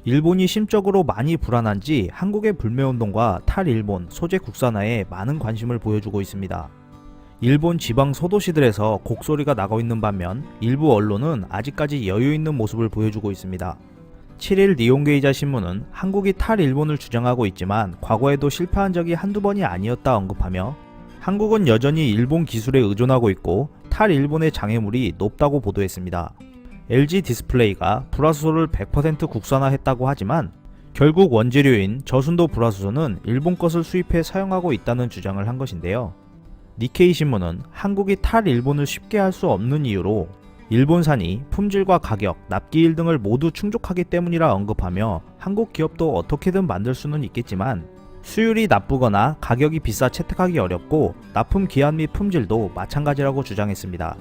일본이 심적으로 많이 불안한지 한국의 불매운동과 탈일본 소재 국산화에 많은 관심을 보여주고 있습니다. 일본 지방 소도시들에서 곡소리가 나고 있는 반면 일부 언론은 아직까지 여유있는 모습을 보여주고 있습니다. 7일 니혼게이자 신문은 한국이 탈일본을 주장하고 있지만 과거에도 실패한 적이 한두 번이 아니었다 언급하며 한국은 여전히 일본 기술에 의존하고 있고 탈일본의 장애물이 높다고 보도했습니다. LG 디스플레이가 불화수소를 100% 국산화했다고 하지만 결국 원재료인 저순도 불화수소는 일본 것을 수입해 사용하고 있다는 주장을 한 것인데요. 니케이 신문은 한국이 탈일본을 쉽게 할 수 없는 이유로 일본산이 품질과 가격, 납기일 등을 모두 충족하기 때문이라 언급하며 한국 기업도 어떻게든 만들 수는 있겠지만 수율이 나쁘거나 가격이 비싸 채택하기 어렵고 납품 기한 및 품질도 마찬가지라고 주장했습니다.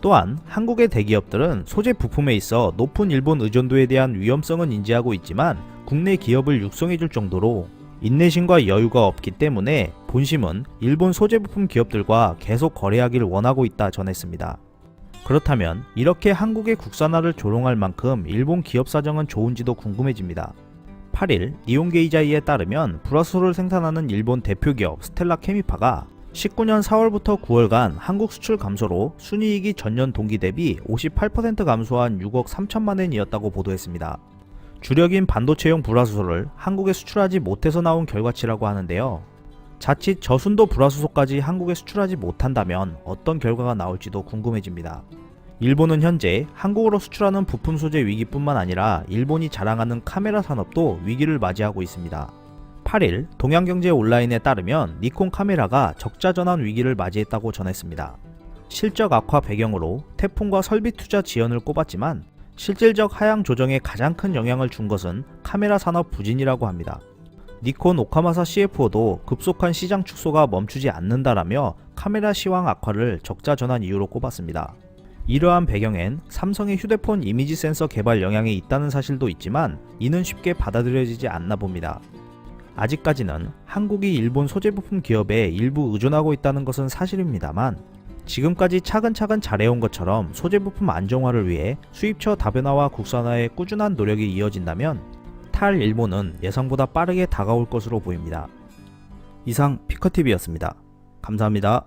또한 한국의 대기업들은 소재 부품에 있어 높은 일본 의존도에 대한 위험성은 인지하고 있지만 국내 기업을 육성해줄 정도로 인내심과 여유가 없기 때문에 본심은 일본 소재 부품 기업들과 계속 거래하기를 원하고 있다 전했습니다. 그렇다면 이렇게 한국의 국산화를 조롱할 만큼 일본 기업 사정은 좋은지도 궁금해집니다. 8일 니혼게이자이에 따르면 불화수소를 생산하는 일본 대표기업 스텔라 케미파가 19년 4월부터 9월간 한국 수출 감소로 순이익이 전년 동기 대비 58% 감소한 6억 3천만 엔이었다고 보도했습니다. 주력인 반도체용 불화수소를 한국에 수출하지 못해서 나온 결과치라고 하는데요. 자칫 저순도 불화수소까지 한국에 수출하지 못한다면 어떤 결과가 나올지도 궁금해집니다. 일본은 현재 한국으로 수출하는 부품 소재 위기뿐만 아니라 일본이 자랑하는 카메라 산업도 위기를 맞이하고 있습니다. 8일 동양경제 온라인에 따르면 니콘 카메라가 적자전환 위기를 맞이했다고 전했습니다. 실적 악화 배경으로 태풍과 설비 투자 지연을 꼽았지만 실질적 하향 조정에 가장 큰 영향을 준 것은 카메라 산업 부진이라고 합니다. 니콘 오카마사 CFO도 급속한 시장 축소가 멈추지 않는다라며 카메라 시황 악화를 적자 전환 이유로 꼽았습니다. 이러한 배경엔 삼성의 휴대폰 이미지 센서 개발 영향이 있다는 사실도 있지만 이는 쉽게 받아들여지지 않나 봅니다. 아직까지는 한국이 일본 소재부품 기업에 일부 의존하고 있다는 것은 사실입니다만 지금까지 차근차근 잘해온 것처럼 소재부품 안정화를 위해 수입처 다변화와 국산화의 꾸준한 노력이 이어진다면 탈일본은 예상보다 빠르게 다가올 것으로 보입니다. 이상 피커TV였습니다. 감사합니다.